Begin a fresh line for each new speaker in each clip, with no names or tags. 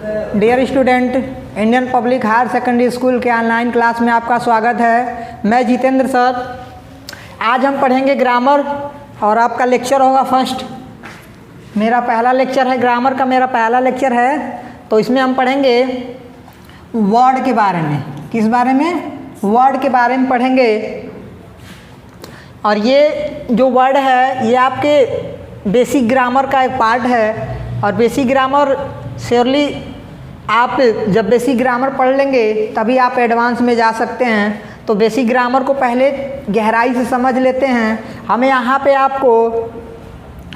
Dear student, Indian public higher secondary school के online class में आपका स्वागत है। मैं जितेंद्र सर। आज हम पढ़ेंगे ग्रामर और आपका लेक्चर होगा फर्स्ट। मेरा पहला लेक्चर है ग्रामर का, मेरा पहला लेक्चर है। तो इसमें हम पढ़ेंगे वर्ड के बारे में। किस बारे में? वर्ड के बारे में पढ़ेंगे। और ये जो वर्ड है ये आपके बेसिक ग्रामर का एक पार्ट है। और बेसिक ग्रामर श्योरली आप जब बेसिक ग्रामर पढ़ लेंगे तभी आप एडवांस में जा सकते हैं। तो बेसिक ग्रामर को पहले गहराई से समझ लेते हैं। हमें यहाँ पे आपको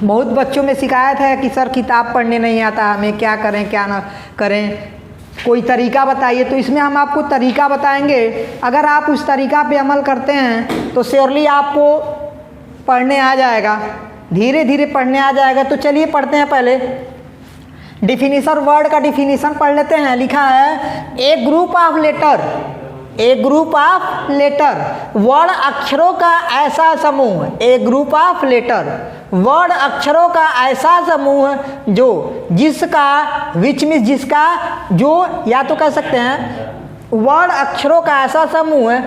बहुत बच्चों में शिकायत है कि सर किताब पढ़ने नहीं आता, हमें क्या करें क्या ना करें, कोई तरीका बताइए। तो इसमें हम आपको तरीका बताएंगे। अगर आप उस तरीका पे अमल करते हैं तो श्योरली आपको पढ़ने आ जाएगा, धीरे धीरे पढ़ने आ जाएगा। तो चलिए पढ़ते हैं। पहले डिफिनीशन, वर्ड का डिफिनीशन पढ़ लेते हैं। लिखा है a group of letter, a group of letter, word अक्षरों का ऐसा समूह। A group of letter, word अक्षरों का ऐसा समूह जो जिसका, विच मीन्स जिसका, जो, या तो कह सकते हैं वर्ड अक्षरों का ऐसा समूह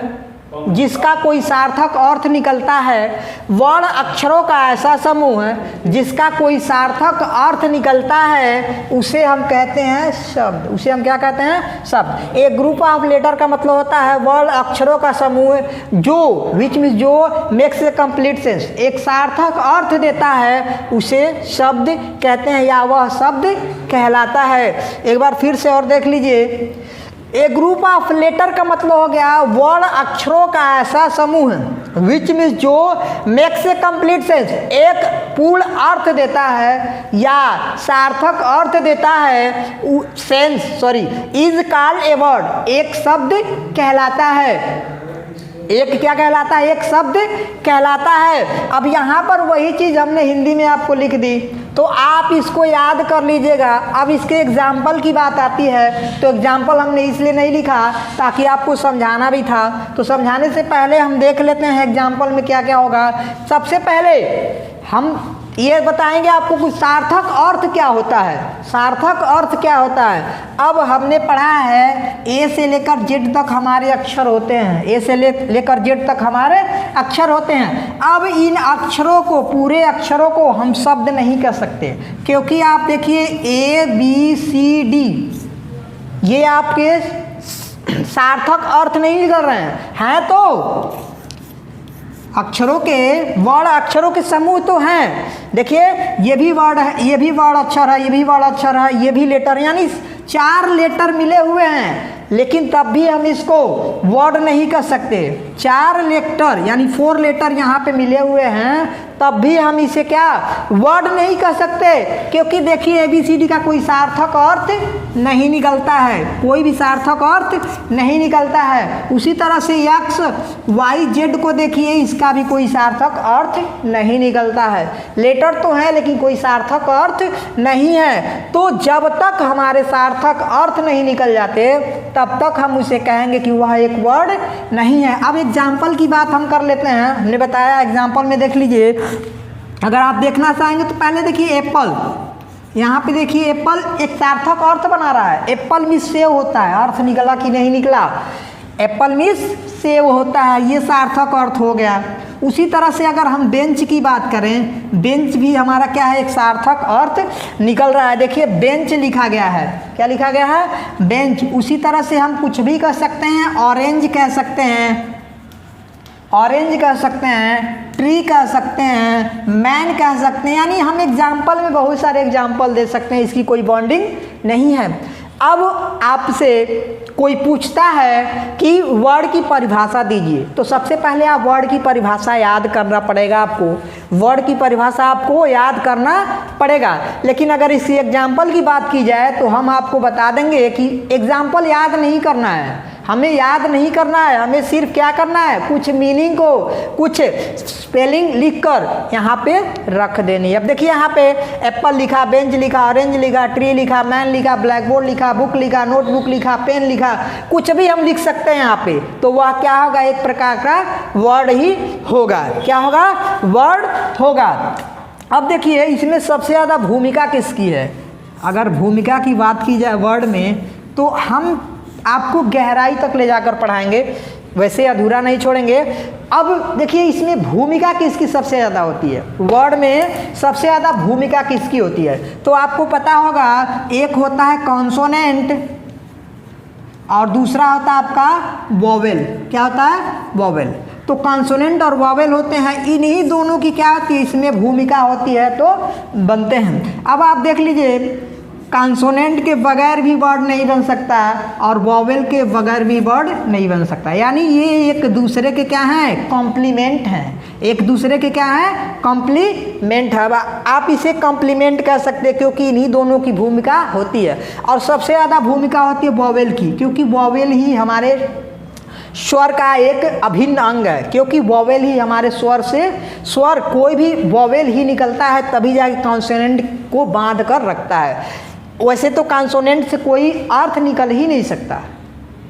जिसका कोई सार्थक अर्थ निकलता है। वर्ड अक्षरों का ऐसा समूह जिसका कोई सार्थक अर्थ निकलता है उसे हम कहते हैं शब्द। उसे हम क्या कहते हैं? शब्द। एक ग्रुप ऑफ लेटर का मतलब होता है वर्ड अक्षरों का समूह जो, विच मीन्स जो, मेक्स ए कंप्लीट सेंस, एक सार्थक अर्थ देता है उसे शब्द कहते हैं या वह शब्द कहलाता है। एक बार फिर से और देख लीजिए। ए ग्रुप ऑफ लेटर का मतलब हो गया वर्ड अक्षरों का ऐसा समूह विच मीन्स जो मेक्स ए कंप्लीट सेंस, एक पूर्ण अर्थ देता है या सार्थक अर्थ देता है। Sense is called a word, एक शब्द कहलाता है। एक क्या कहलाता है? एक शब्द कहलाता है। अब यहाँ पर वही चीज़ हमने हिंदी में आपको लिख दी, तो आप इसको याद कर लीजिएगा। अब इसके एग्जाम्पल की बात आती है तो एग्जाम्पल हमने इसलिए नहीं लिखा ताकि आपको समझाना भी था। तो समझाने से पहले हम देख लेते हैं एग्जाम्पल में क्या क्या होगा। सबसे पहले हम ये बताएंगे आपको कुछ सार्थक अर्थ क्या होता है। सार्थक अर्थ क्या होता है? अब हमने पढ़ा है ए से लेकर जेड तक हमारे अक्षर होते हैं। ए से लेकर जेड तक हमारे अक्षर होते हैं। अब इन अक्षरों को, पूरे अक्षरों को हम शब्द नहीं कह सकते, क्योंकि आप देखिए ए बी सी डी ये आपके सार्थक अर्थ नहीं निकल रहे हैं तो अक्षरों के, वर्ड अक्षरों के समूह तो हैं। देखिए ये भी वर्ड है, ये भी वर्ड अक्षर है, ये भी वर्ड अक्षर है, ये भी लेटर, यानी 4 लेटर मिले हुए हैं, लेकिन तब भी हम इसको वर्ड नहीं कह सकते। 4 लेटर यानी 4 लेटर यहाँ पे मिले हुए हैं, तब भी हम इसे क्या वर्ड नहीं कह सकते, क्योंकि देखिए ABCD का कोई सार्थक अर्थ नहीं निकलता है, कोई भी सार्थक अर्थ नहीं निकलता है। उसी तरह से X Y Z को देखिए, इसका भी कोई सार्थक अर्थ नहीं निकलता है। लेटर तो है लेकिन कोई सार्थक अर्थ नहीं है। तो जब तक हमारे सार्थक अर्थ नहीं निकल जाते तब तक हम उसे कहेंगे कि वह एक वर्ड नहीं है। अब एग्जाम्पल की बात हम कर लेते हैं। हमने बताया एग्जाम्पल में देख लीजिए, अगर आप देखना चाहेंगे तो पहले देखिए एप्पल। यहाँ पे देखिए एप्पल एक सार्थक अर्थ बना रहा है। एप्पल में सेव होता है, अर्थ निकला कि नहीं निकला? एप्पल में सेव होता है, ये सार्थक अर्थ हो गया। उसी तरह से अगर हम बेंच की बात करें, बेंच भी हमारा क्या है? एक सार्थक अर्थ निकल रहा है। देखिए बेंच लिखा गया है, क्या लिखा गया है? बेंच। उसी तरह से हम कुछ भी कह सकते हैं, ऑरेंज कह सकते हैं, ऑरेंज कह सकते हैं, ट्री कह सकते हैं, मैन कह सकते हैं। यानी हम एग्जाम्पल में बहुत सारे एग्जाम्पल दे सकते हैं, इसकी कोई बॉन्डिंग नहीं है। अब आपसे कोई पूछता है कि वर्ड की परिभाषा दीजिए, तो सबसे पहले आप वर्ड की परिभाषा याद करना पड़ेगा आपको। वर्ड की परिभाषा आपको याद करना पड़ेगा। लेकिन अगर इसी एग्जाम्पल की बात की जाए तो हम आपको बता देंगे कि एग्जाम्पल याद नहीं करना है, हमें याद नहीं करना है। हमें सिर्फ क्या करना है? कुछ मीनिंग को, कुछ स्पेलिंग लिखकर यहाँ पे रख देनी है। अब देखिए यहाँ पे एप्पल लिखा, बेंच लिखा, ऑरेंज लिखा, ट्री लिखा, मैन लिखा, ब्लैक बोर्ड लिखा, बुक लिखा, नोटबुक लिखा, पेन लिखा, कुछ भी हम लिख सकते हैं यहाँ पे। तो वह क्या होगा? एक प्रकार का वर्ड ही होगा। क्या होगा? वर्ड होगा। अब देखिए इसमें सबसे ज़्यादा भूमिका किसकी है? अगर भूमिका की बात की जाए वर्ड में तो हम आपको गहराई तक ले जाकर पढ़ाएंगे, वैसे अधूरा नहीं छोड़ेंगे। अब देखिए इसमें भूमिका किसकी सबसे ज़्यादा होती है, वर्ड में सबसे ज़्यादा भूमिका किसकी होती है? तो आपको पता होगा एक होता है कॉन्सोनेंट और दूसरा होता है आपका वोवेल। क्या होता है? वोवेल। तो कॉन्सोनेंट और वोवेल होते हैं, इन्हीं दोनों की क्या होती है, इसमें भूमिका होती है तो बनते हैं। अब आप देख लीजिए कॉन्सोनेंट के बगैर भी वर्ड नहीं बन सकता और वोवेल के बगैर भी वर्ड नहीं बन सकता, यानी ये एक दूसरे के क्या हैं, कॉम्प्लीमेंट हैं, एक दूसरे के क्या हैं, कॉम्प्लीमेंट है। आप इसे कॉम्प्लीमेंट कह सकते हैं क्योंकि इन्हीं दोनों की भूमिका होती है। और सबसे ज़्यादा भूमिका होती है वोवेल की, क्योंकि वोवेल ही हमारे स्वर का एक अभिन्न अंग है, क्योंकि वोवेल ही हमारे स्वर कोई भी वोवेल ही निकलता है तभी जाके कॉन्सोनेंट को बांध कर रखता है। वैसे तो कॉन्सोनेंट से कोई अर्थ निकल ही नहीं सकता,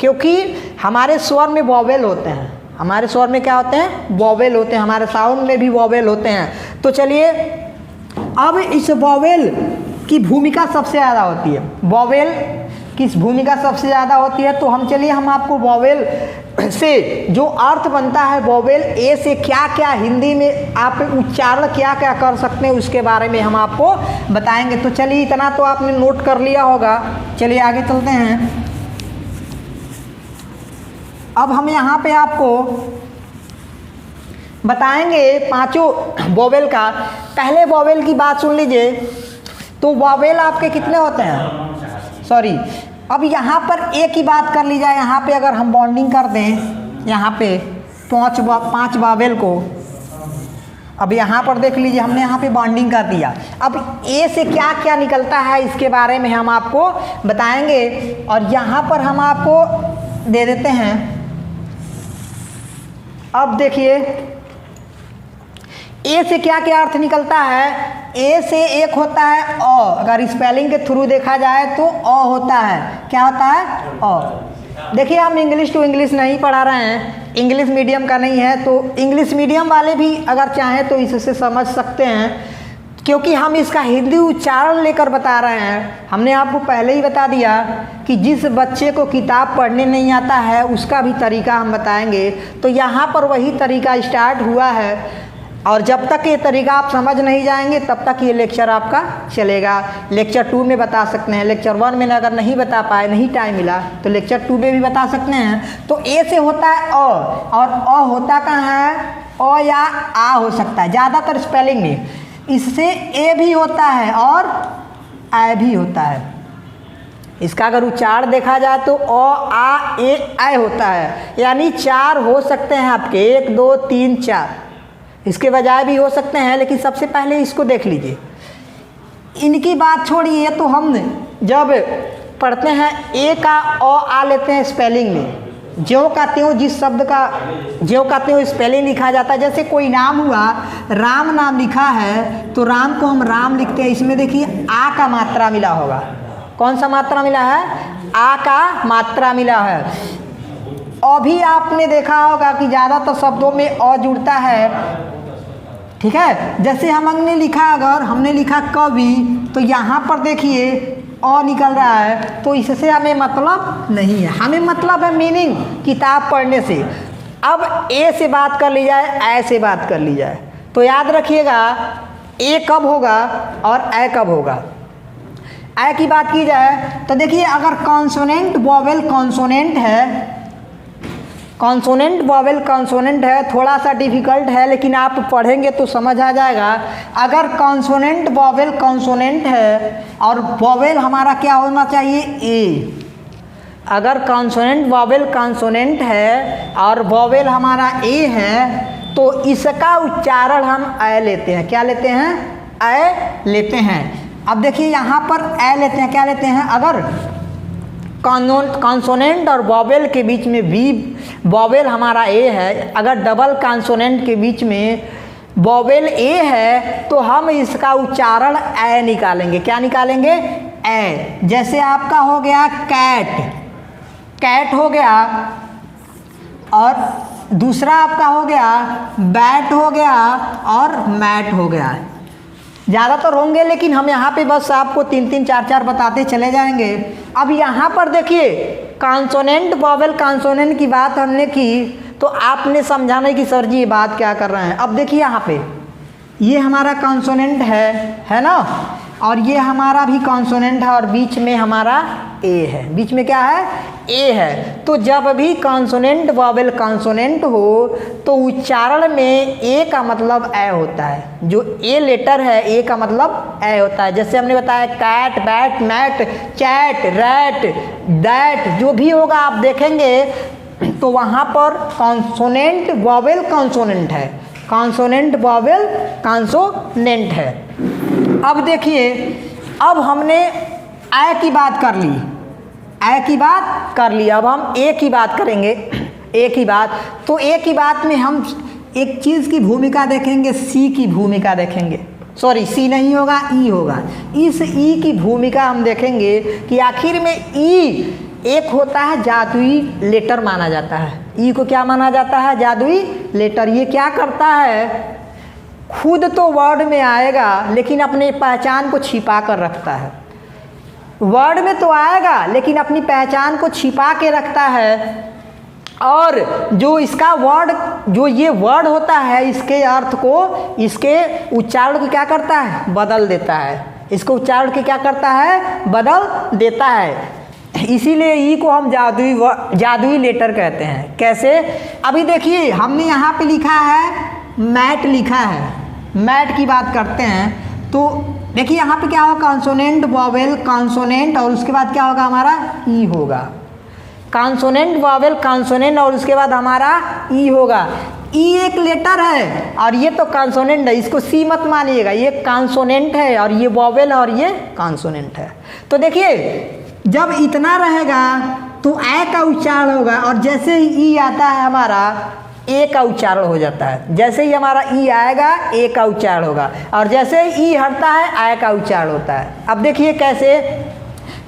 क्योंकि हमारे स्वर में वोवेल होते हैं, हमारे स्वर में क्या होते हैं, वोवेल होते हैं, हमारे साउंड में भी वोवेल होते हैं। तो चलिए अब इस वोवेल की भूमिका सबसे ज़्यादा होती है, वोवेल किस भूमिका सबसे ज़्यादा होती है, तो हम आपको वोवेल से जो अर्थ बनता है, वोवेल ए से क्या क्या हिंदी में आप उच्चारण क्या क्या कर सकते हैं उसके बारे में हम आपको बताएंगे। तो चलिए इतना तो आपने नोट कर लिया होगा, चलिए आगे चलते हैं। अब हम यहाँ पे आपको बताएंगे पांचों वोवेल का। पहले वोवेल की बात सुन लीजिए। तो वोवेल आपके कितने होते हैं, सॉरी अब यहाँ पर एक ही बात कर ली जाए, यहाँ पे अगर हम बॉन्डिंग कर दें यहाँ पे पांच वोवेल को, अब यहाँ पर देख लीजिए हमने यहाँ पे बॉन्डिंग कर दिया। अब ए से क्या क्या निकलता है इसके बारे में हम आपको बताएंगे, और यहाँ पर हम आपको दे देते हैं। अब देखिए ए से क्या क्या अर्थ निकलता है। ए से एक होता है अ, अगर स्पेलिंग के थ्रू देखा जाए तो अ होता है, क्या होता है, अ। देखिए हम इंग्लिश टू इंग्लिश नहीं पढ़ा रहे हैं, इंग्लिश मीडियम का नहीं है, तो इंग्लिश मीडियम वाले भी अगर चाहें तो इससे समझ सकते हैं, क्योंकि हम इसका हिंदी उच्चारण लेकर बता रहे हैं। हमने आपको पहले ही बता दिया कि जिस बच्चे को किताब पढ़ने नहीं आता है उसका भी तरीका हम बताएंगे। तो यहाँ पर वही तरीका स्टार्ट हुआ है, और जब तक ये तरीका आप समझ नहीं जाएंगे तब तक ये लेक्चर आपका चलेगा। लेक्चर 2 में बता सकते हैं, लेक्चर 1 में अगर नहीं बता पाए, नहीं टाइम मिला, तो लेक्चर 2 में भी बता सकते हैं। तो ए से होता है अ, और अ होता कहाँ है, अ या आ हो सकता है ज़्यादातर स्पेलिंग में। इससे ए भी होता है और आ भी होता है। इसका अगर उच्चारण देखा जाए तो अ आ ए ऐ होता है, यानी 4 हो सकते हैं आपके, 1 2 3 4, इसके बजाय भी हो सकते हैं, लेकिन सबसे पहले इसको देख लीजिए। इनकी बात छोड़िए, तो हम जब पढ़ते हैं ए का अ आ लेते हैं स्पेलिंग में, ज्यों का त्यों जिस शब्द का ज्यों का त्यों स्पेलिंग लिखा जाता है। जैसे कोई नाम हुआ, राम नाम लिखा है तो राम को हम राम लिखते हैं, इसमें देखिए आ का मात्रा मिला होगा। कौन सा मात्रा मिला है, आ का मात्रा मिला है। अभी आपने देखा होगा कि ज़्यादातर शब्दों में अ जुड़ता है, ठीक है। जैसे हमने लिखा, अगर हमने लिखा कवि, तो यहाँ पर देखिए अ निकल रहा है, तो इससे हमें मतलब नहीं है, हमें मतलब है मीनिंग किताब पढ़ने से। अब ए से बात कर ली जाए, ऐ से बात कर ली जाए, तो याद रखिएगा ए कब होगा और ऐ कब होगा। ऐ की बात की जाए तो देखिए अगर कॉन्सोनेंट वोवेल कॉन्सोनेंट है, कॉन्सोनेंट वोवेल कॉन्सोनेंट है, थोड़ा सा डिफ़िकल्ट है लेकिन आप पढ़ेंगे तो समझ आ जाएगा। अगर कॉन्सोनेंट वोवेल कॉन्सोनेंट है और वोवेल हमारा क्या होना चाहिए, ए। अगर कॉन्सोनेंट वोवेल कॉन्सोनेंट है और वोवेल हमारा ए है, तो इसका उच्चारण हम ऐ लेते हैं। क्या लेते हैं, ऐ लेते हैं। अब देखिए यहाँ पर ऐ लेते हैं, क्या लेते हैं, अगर कॉन्सोनेंट और वोवेल के बीच में वी, वोवेल हमारा ए है, अगर डबल कॉन्सोनेंट के बीच में वोवेल ए है तो हम इसका उच्चारण ऐ निकालेंगे। क्या निकालेंगे, ऐ। जैसे आपका हो गया कैट, कैट हो गया, और दूसरा आपका हो गया बैट हो गया, और मैट हो गया। ज़्यादातर होंगे, लेकिन हम यहाँ पे बस आपको 3-3 4-4 बताते चले जाएंगे। अब यहाँ पर देखिए कॉन्सोनेंट वोवेल कॉन्सोनेंट की बात हमने की, तो आपने समझाना कि सर जी ये बात क्या कर रहे हैं। अब देखिए यहाँ पे ये हमारा कॉन्सोनेंट है ना, और ये हमारा भी कॉन्सोनेंट है, और बीच में हमारा ए है। बीच में क्या है? ए है। तो जब भी कॉन्सोनेंट वोवेल कॉन्सोनेंट हो तो उच्चारण में ए का मतलब ए होता है। जो ए लेटर है ए का मतलब ए होता है। जैसे हमने बताया cat, bat, mat, chat, rat, that, जो भी होगा आप देखेंगे तो वहाँ पर कॉन्सोनेंट वोवेल कॉन्सोनेंट है, कॉन्सोनेंट वोवेल कॉन्सोनेंट है। अब देखिए, अब हमने ए की बात कर ली, ए की बात कर ली, अब हम ए की बात करेंगे। ए की बात, तो ए की बात में हम एक चीज़ की भूमिका देखेंगे, सी की भूमिका देखेंगे। सॉरी, सी नहीं होगा, ई होगा। इस ई की भूमिका हम देखेंगे कि आखिर में ई एक होता है जादुई लेटर माना जाता है। ई को क्या माना जाता है? जादुई लेटर। ये क्या करता है? खुद तो वर्ड में आएगा लेकिन अपनी पहचान को छिपा कर रखता है। वर्ड में तो आएगा लेकिन अपनी पहचान को छिपा के रखता है, और जो इसका वर्ड, जो ये वर्ड होता है, इसके अर्थ को, इसके उच्चारण को क्या करता है? बदल देता है। इसको उच्चारण के क्या करता है? बदल देता है। इसीलिए ई को हम जादुई लेटर कहते हैं। कैसे? अभी देखिए हमने यहाँ पे लिखा है मैट, लिखा है मैट की बात करते हैं। तो देखिए यहाँ पे क्या होगा? कॉन्सोनेंट वोवेल कॉन्सोनेंट, और उसके बाद क्या होगा? हमारा ई होगा। कॉन्सोनेंट वोवेल कॉन्सोनेंट, और उसके बाद हमारा ई होगा। ई एक लेटर है और ये तो कॉन्सोनेंट है, इसको सी मत मानिएगा। ये कॉन्सोनेंट है और ये वोवेल और ये कॉन्सोनेंट है। तो देखिए जब इतना रहेगा तो ए का उच्चारण होगा, और जैसे ही ई आता है हमारा ए का उच्चारण हो जाता है। जैसे ही हमारा ई आएगा ए का उच्चारण होगा, और जैसे ही ई हटता है ए का उच्चारण होता है। अब देखिए कैसे,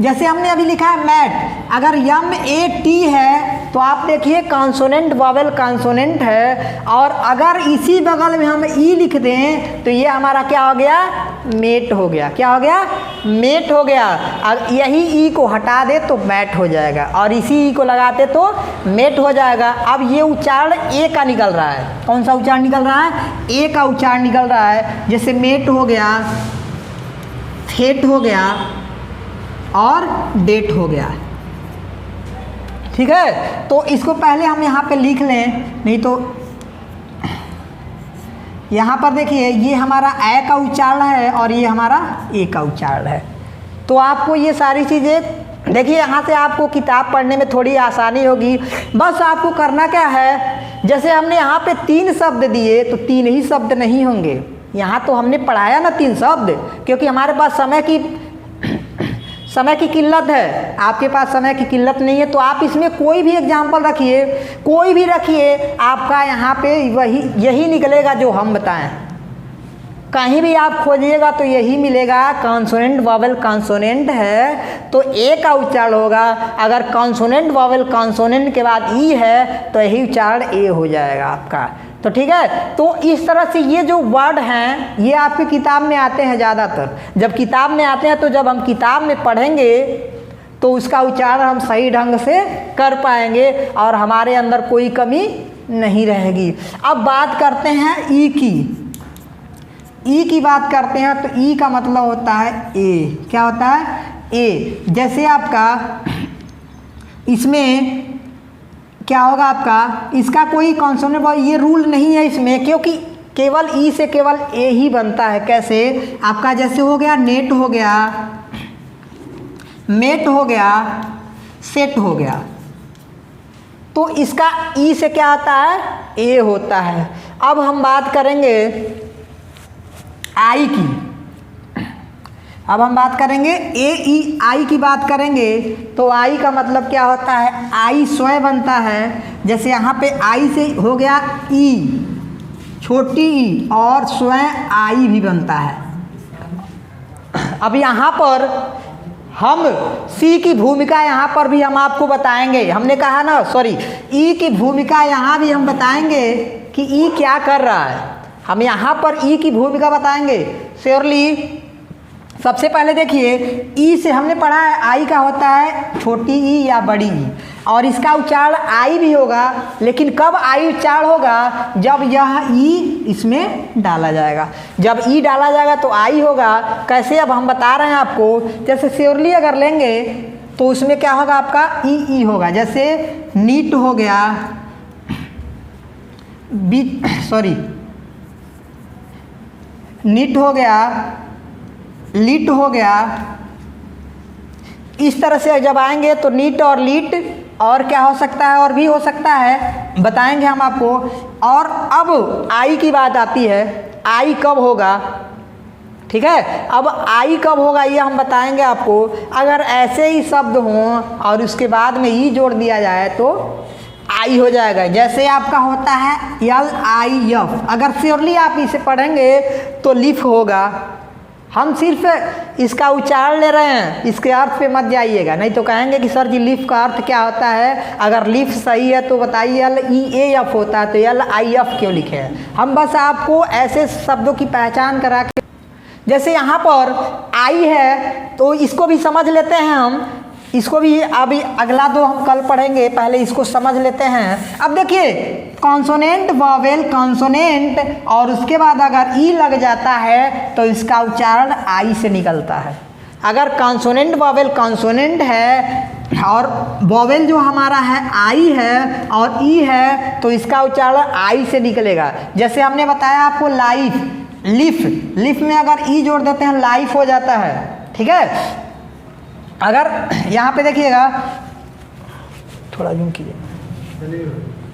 जैसे हमने अभी लिखा है मैट, अगर यम ए टी है तो आप देखिए कॉन्सोनेंट वोवेल कॉन्सोनेंट है, और अगर इसी बगल में हम ई लिख दें तो ये हमारा क्या हो गया? मेट हो गया। क्या हो गया? मेट हो गया। और यही ई को हटा दे तो मैट हो जाएगा, और इसी ई को लगाते तो मेट हो जाएगा। अब ये उच्चारण ए का निकल रहा है। कौन सा उच्चारण निकल रहा है? ए का उच्चारण निकल रहा है। जैसे मेट हो गया, थेट हो गया और डेट हो गया। ठीक है, तो इसको पहले हम यहाँ पे लिख लें, नहीं तो यहाँ पर देखिए ये हमारा ए का उच्चारण है और ये हमारा ए का उच्चारण है। तो आपको ये सारी चीज़ें देखिए, यहाँ से आपको किताब पढ़ने में थोड़ी आसानी होगी। बस आपको करना क्या है, जैसे हमने यहाँ पे 3 शब्द दिए तो 3 ही शब्द नहीं होंगे। यहाँ तो हमने पढ़ाया ना 3 शब्द, क्योंकि हमारे पास समय की किल्लत है। आपके पास समय की किल्लत नहीं है, तो आप इसमें कोई भी एग्जाम्पल रखिए, कोई भी रखिए, आपका यहाँ पे यही निकलेगा जो हम बताएं। कहीं भी आप खोजिएगा तो यही मिलेगा। कॉन्सोनेंट वोवेल कॉन्सोनेंट है तो ए का उच्चारण होगा, अगर कॉन्सोनेंट वोवेल कॉन्सोनेंट के बाद ई है तो यही उच्चारण ए हो जाएगा आपका। तो ठीक है, तो इस तरह से ये जो वर्ड हैं ये आपकी किताब में आते हैं ज़्यादातर। जब किताब में आते हैं तो जब हम किताब में पढ़ेंगे तो उसका उच्चारण हम सही ढंग से कर पाएंगे और हमारे अंदर कोई कमी नहीं रहेगी। अब बात करते हैं ई की। ई की बात करते हैं तो ई का मतलब होता है ए। क्या होता है? ए। जैसे आपका इसमें क्या होगा आपका, इसका कोई कॉन्सोनेंट ये रूल नहीं है इसमें, क्योंकि केवल ई से केवल ए ही बनता है। कैसे? आपका जैसे हो गया नेट हो गया, मेट हो गया, सेट हो गया, तो इसका ई से क्या आता है? ए होता है। अब हम बात करेंगे आई की। अब हम बात करेंगे ए ई आई की बात करेंगे तो आई का मतलब क्या होता है? आई स्वयं बनता है। जैसे यहाँ पे आई से हो गया ई, छोटी ई, और स्वयं आई भी बनता है। अब यहाँ पर हम सी की भूमिका यहाँ पर भी हम आपको बताएंगे। हमने कहा ना, सॉरी, ई की भूमिका यहाँ भी हम बताएंगे कि ई क्या कर रहा है। हम यहाँ पर ई की भूमिका बताएंगे श्योरली। सबसे पहले देखिए ई से हमने पढ़ा है आई का होता है छोटी ई या बड़ी ई, और इसका उच्चारण आई भी होगा, लेकिन कब आई उच्चारण होगा, जब यह ई इसमें डाला जाएगा। जब ई डाला जाएगा तो आई होगा। कैसे, अब हम बता रहे हैं आपको। जैसे श्योरली अगर लेंगे तो उसमें क्या होगा, आपका ई होगा। जैसे नीट हो गया, नीट हो गया, लीट हो गया। इस तरह से जब आएंगे तो नीट और लीट, और क्या हो सकता है, और भी हो सकता है, बताएंगे हम आपको। और अब आई की बात आती है, आई कब होगा, ठीक है। अब आई कब होगा ये हम बताएंगे आपको। अगर ऐसे ही शब्द हों और उसके बाद में ई जोड़ दिया जाए तो आई हो जाएगा। जैसे आपका होता है LIF, अगर श्योरली आप इसे पढ़ेंगे तो लिफ होगा। हम सिर्फ इसका उच्चारण ले रहे हैं, इसके अर्थ पे मत जाइएगा, नहीं तो कहेंगे कि सर जी लिफ का अर्थ क्या होता है। अगर लिफ सही है तो बताइए, LEAF होता है तो LIF क्यों लिखे हैं। हम बस आपको ऐसे शब्दों की पहचान करा के, जैसे यहाँ पर आई है तो इसको भी समझ लेते हैं हम, इसको भी अभी अगला दो हम कल पढ़ेंगे, पहले इसको समझ लेते हैं। अब देखिए कॉन्सोनेंट, वॉवेल, कॉन्सोनेंट और उसके बाद अगर ई लग जाता है तो इसका उच्चारण आई से निकलता है। अगर कॉन्सोनेंट वॉवेल कॉन्सोनेंट है और वॉवेल जो हमारा है आई है और ई है तो इसका उच्चारण आई से निकलेगा। जैसे हमने बताया आपको लाइफ, लिफ, लिफ में अगर ई जोड़ देते हैं लाइफ हो जाता है, ठीक है। अगर यहाँ पे देखिएगा, थोड़ा जूम कीजिए।